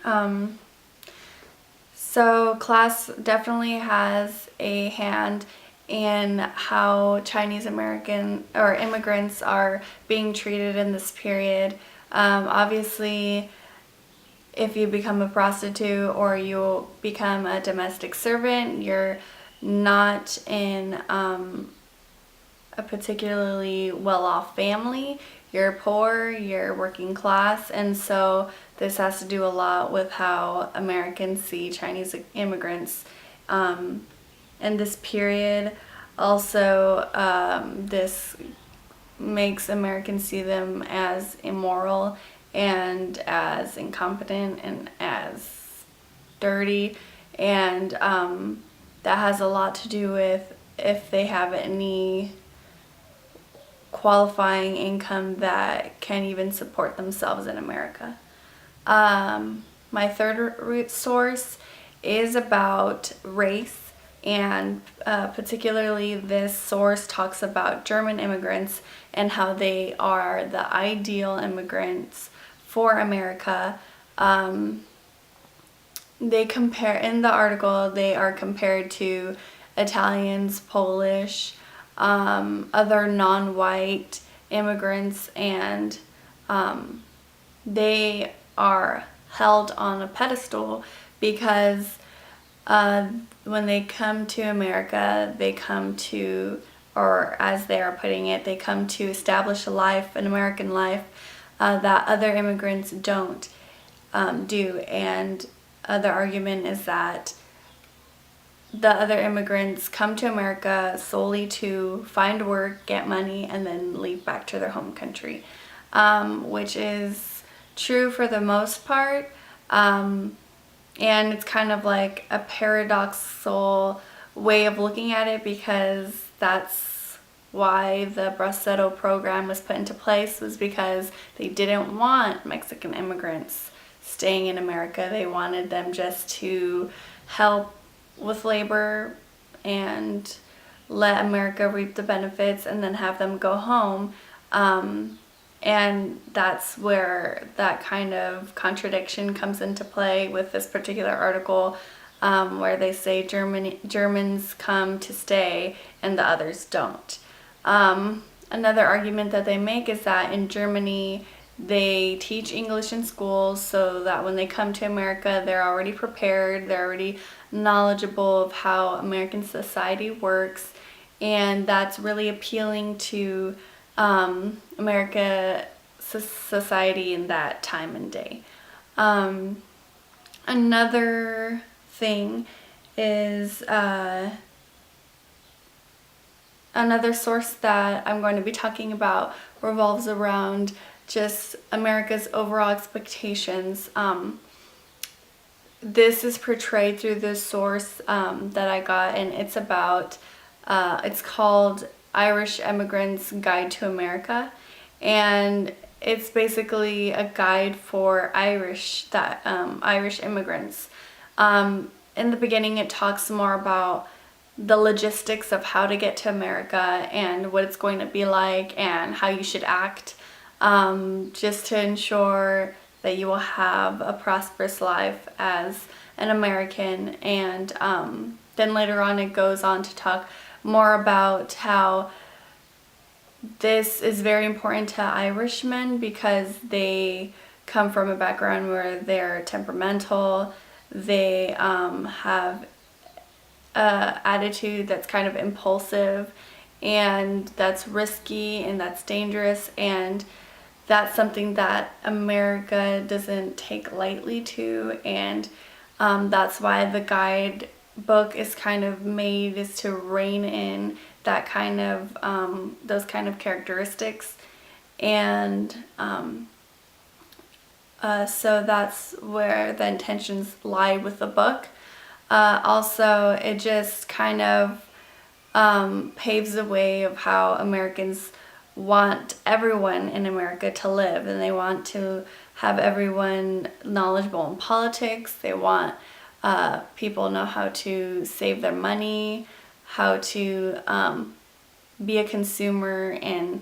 Um, so class definitely has a hand in how Chinese American or immigrants are being treated in this period. Obviously, if you become a prostitute or you become a domestic servant, you're not in a particularly well-off family. You're poor, you're working class, and so this has to do a lot with how Americans see Chinese immigrants in this period. Also, this makes Americans see them as immoral and as incompetent and as dirty, and that has a lot to do with if they have any qualifying income that can even support themselves in America. My third root source is about race, and particularly this source talks about German immigrants and how they are the ideal immigrants for America. They compare, in the article, they are compared to Italians, Polish, other non-white immigrants, and they are held on a pedestal because when they come to America, they come to, or as they are putting it, they come to establish a life, an American life, that other immigrants don't do. And the argument is that the other immigrants come to America solely to find work, get money, and then leave back to their home country, which is true for the most part. And it's kind of like a paradoxical way of looking at it, because that's why the Bracero program was put into place, was because they didn't want Mexican immigrants staying in America. They wanted them just to help with labor and let America reap the benefits and then have them go home. And that's where that kind of contradiction comes into play with this particular article, where they say Germans come to stay and the others don't. Another argument that they make is that in Germany, they teach English in schools so that when they come to America, they're already prepared, they're already knowledgeable of how American society works, and that's really appealing to America society in that time and day. Another thing is another source that I'm going to be talking about revolves around just America's overall expectations. This is portrayed through this source that I got, and it's about, it's called Irish Immigrants' Guide to America, and it's basically a guide for Irish immigrants. In the beginning, it talks more about the logistics of how to get to America and what it's going to be like and how you should act, just to ensure that you will have a prosperous life as an American. And then later on it goes on to talk more about how this is very important to Irishmen because they come from a background where they're temperamental, they have an attitude that's kind of impulsive, and that's risky and that's dangerous, and that's something that America doesn't take lightly to, and that's why the guide book is kind of made, is to rein in that kind of those kind of characteristics. And so that's where the intentions lie with the book. Also, it just kind of paves the way of how Americans want everyone in America to live, and they want to have everyone knowledgeable in politics. They want people know how to save their money, how to be a consumer in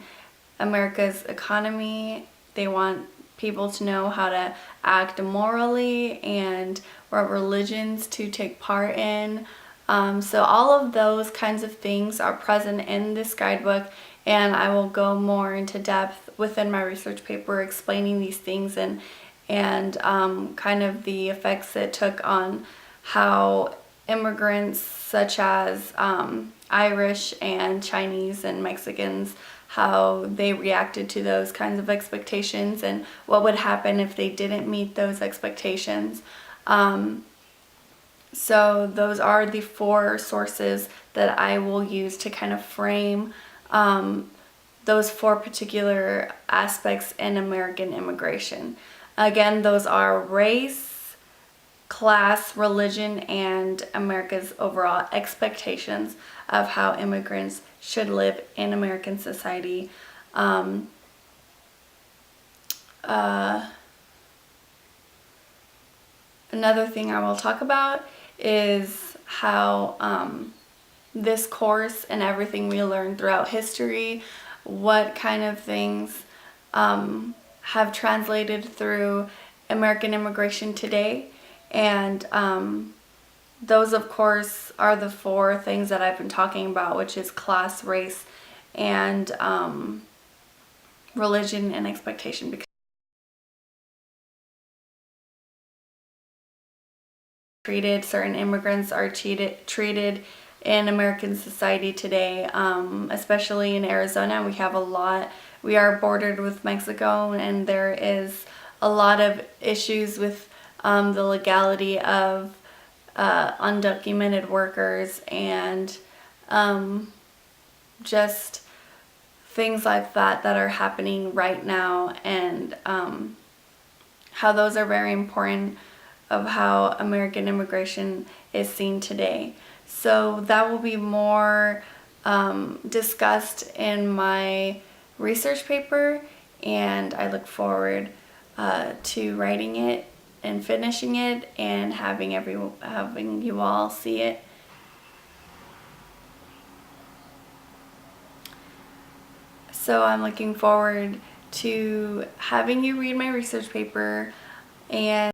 America's economy. They want people to know how to act morally and what religions to take part in. So all of those kinds of things are present in this guidebook, and I will go more into depth within my research paper explaining these things and kind of the effects it took on how immigrants such as Irish and Chinese and Mexicans, how they reacted to those kinds of expectations and what would happen if they didn't meet those expectations. So those are the 4 sources that I will use to kind of frame those 4 particular aspects in American immigration. Again, those are race, class, religion, and America's overall expectations of how immigrants should live in American society. Another thing I will talk about is how this course and everything we learned throughout history, what kind of things have translated through American immigration today. And those, of course, are the 4 things that I've been talking about, which is class, race, and religion and expectation. Because certain immigrants are treated in American society today, especially in Arizona. We are bordered with Mexico, and there is a lot of issues with the legality of undocumented workers and just things like that are happening right now, and how those are very important of how American immigration is seen today. So that will be more discussed in my research paper, and I look forward to writing it and finishing it and having you all see it. So I'm looking forward to having you read my research paper, and